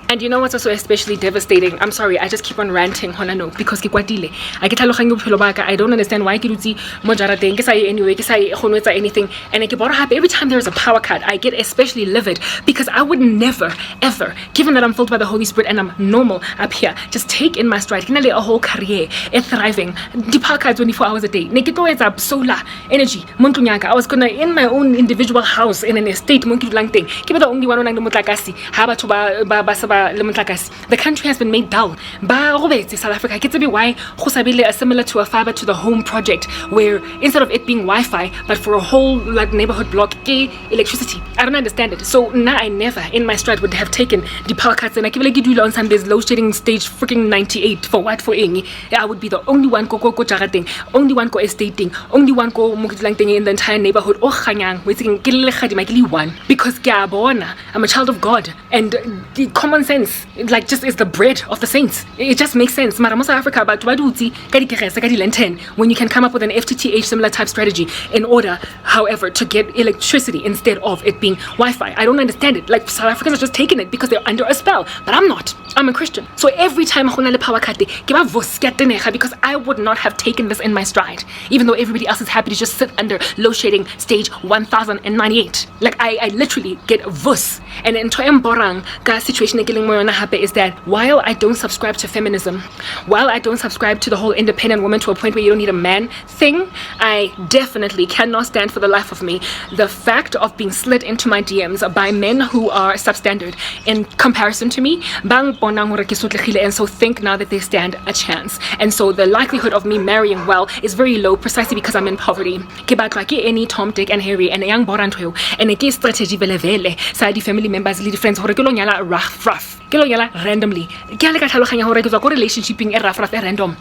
And you know what's also especially devastating? I'm sorry, I just keep on ranting, honano, because I don't understand why anything. And every time there's a power cut, I get especially livid because I would never, ever, given that I'm filled by the Holy Spirit and I'm normal up here, just take in my stride. A whole career, thriving, the power cut 24 hours a day. Solar energy. I was gonna in my own individual house in an estate. The only one the country has been made dull. South Africa, why similar to a fiber to the home project, where instead of it being Wi-Fi, but for a whole like neighborhood block, electricity. I don't understand it. So now I never in my stride would have taken the power cuts, and I keep like do on Sundays load shedding stage freaking 98 for what for any. I would be the only one go jarating, only one go estating, only one go in the entire neighborhood. One because I'm a child of God, and the common sense like just is the bread of the saints. It just makes sense. South Africa, but when you can come up with an FTTH similar type strategy in order, however, to get electricity instead of it being Wi-Fi. I don't understand it. Like South Africans are just taking it because they're under a spell, but I'm not. I'm a Christian. So every time because I would not have taken this in my stride, even though everybody else is happy to just sit under load shedding stage 1098. Like I literally get vus. And in Borang situation is that while I don't subscribe to feminism, while I don't subscribe to the whole independent woman to a point where you don't need a man thing, I definitely cannot stand for the life of me the fact of being slid into my DMs by men who are substandard in comparison to me, and so think now that they stand a chance. And so the likelihood of me marrying well is very low precisely because I'm in poverty. Any Tom, Dick and Harry and a young Boranto and a strategy vele side family members lead friends rough randomly relationship being rough random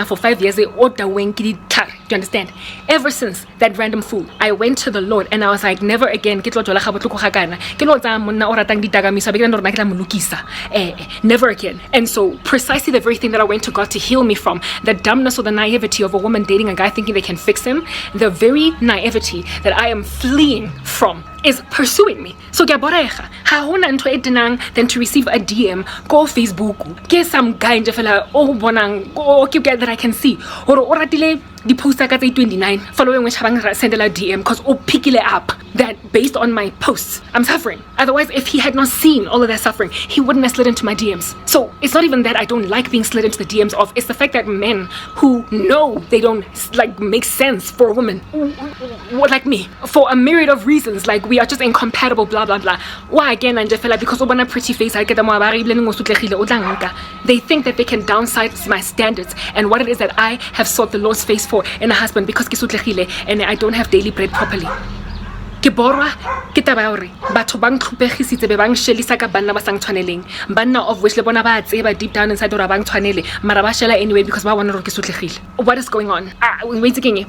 for 5 years. Do you understand? Ever since that random fool, I went to the Lord and I was like, never again never again. And so precisely the very thing that I went to God to heal me from, the dumbness or the naivety of a woman dating a guy thinking they can fix him, the very naivety that I am fleeing from is pursuing me. So than to receive a DM, go Facebook, get some guy in that I can see, or the post I got 29 following which I send a DM because pick it up that based on my posts I'm suffering. Otherwise, if he had not seen all of that suffering, he wouldn't have slid into my DMs. So it's not even that I don't like being slid into the DMs of, it's the fact that men who know they don't like make sense for a woman like me for a myriad of reasons, like we are just incompatible, blah blah blah. Why again? And just feel like because of a pretty face I get them they think that they can downsize my standards and what it is that I have sought the Lord's face for in a husband because and I don't have daily bread properly. Ke borwa ke taba hore batho ba ntlhopegisitse be bang shelisa ka banna ba sang tshwaneleng, banna of which le bona ba tseba deep down inside hore ba bang tshwanele mara ba shela anyway because ba bona hore ke sotlegile. What is going on? Wait again,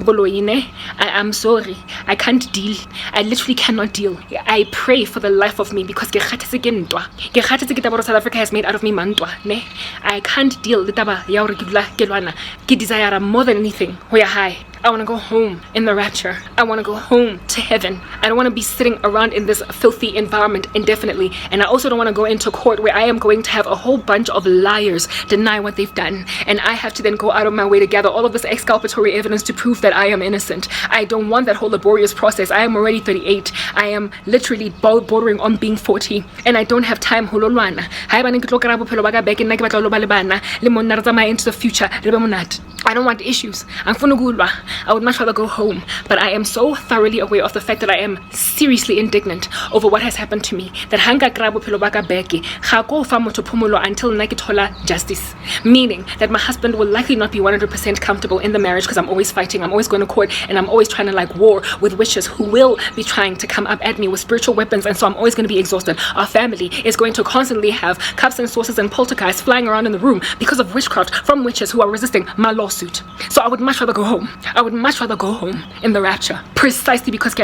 I'm sorry, I can't deal. I literally cannot deal. I pray for the life of me because ke khathetse ke ntwa. Ke khathetse ke taba South Africa has made out of me mantwa, ne? I can't deal le taba ya hore ke dula ke lwana. Ke desire more than anything ho ya high. I want to go home in the rapture. I want to go home to heaven. I don't want to be sitting around in this filthy environment indefinitely. And I also don't want to go into court where I am going to have a whole bunch of liars deny what they've done. And I have to then go out of my way to gather all of this exculpatory evidence to prove that I am innocent. I don't want that whole laborious process. I am already 38. I am literally bordering on being 40. And I don't have time. I into the future. I don't want issues. I would much rather go home. But I am so thoroughly aware of the fact that I am seriously indignant over what has happened to me. That hanga grabo phelo baka beke ga go fa motho phumulo until nna ke thola justice. Meaning that my husband will likely not be 100% comfortable in the marriage because I'm always fighting. I'm always going to court and I'm always trying to like war with witches who will be trying to come up at me with spiritual weapons, and so I'm always going to be exhausted. Our family is going to constantly have cups and saucers and poltergeists flying around in the room because of witchcraft from witches who are resisting my lawsuit. So I would much rather go home. I would much rather go home in the rapture, precisely because the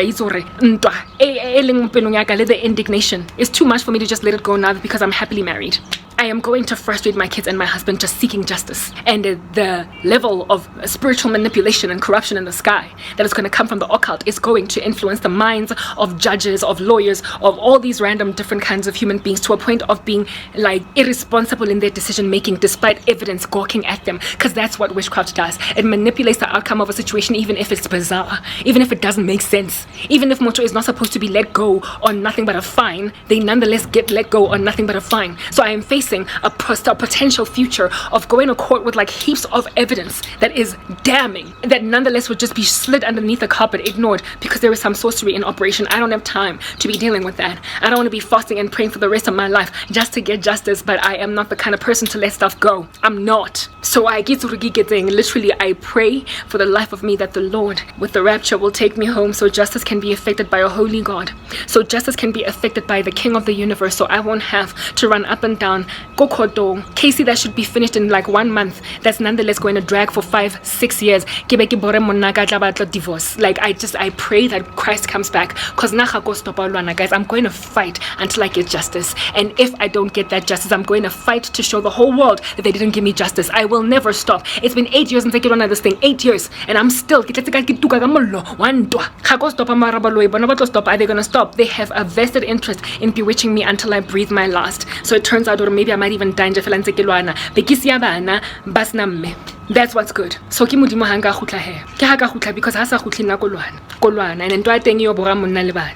indignation is too much for me to just let it go now because I'm happily married. I am going to frustrate my kids and my husband just seeking justice. And the level of spiritual manipulation and corruption in the sky that is going to come from the occult is going to influence the minds of judges, of lawyers, of all these random different kinds of human beings to a point of being like irresponsible in their decision making despite evidence gawking at them, because that's what witchcraft does. It manipulates the outcome of a situation even if it's bizarre, even if it doesn't make sense. Even if Moto is not supposed to be let go on nothing but a fine, they nonetheless get let go on nothing but a fine. So I am facing a potential future of going to court with like heaps of evidence that is damning, that nonetheless would just be slid underneath the carpet, ignored because there is some sorcery in operation. I don't have time to be dealing with that. I don't want to be fasting and praying for the rest of my life just to get justice, but I am not the kind of person to let stuff go. I'm not. So I get to literally I pray for the life of me that the Lord with the rapture will take me home so justice can be effected by a holy God. So justice can be affected by the King of the universe, so I won't have to run up and down Kokoto Casey that should be finished in like 1 month, that's nonetheless going to drag for 5-6 years. Divorce. Like I pray that Christ comes back, because guys, I'm going to fight until I get justice. And if I don't get that justice, I'm going to fight to show the whole world that they didn't give me justice. I will never stop. It's been 8 years since I get on this thing, 8 years, and I'm still are they gonna stop? They have a vested interest in bewitching me until I breathe my last. So it turns out, or maybe I might even die. That's what's good. So ke modimo hanga khutla he. Ke ha ka khutla because ha sa khutli nna kolwana. And ntwa teng yo bora monna le bana.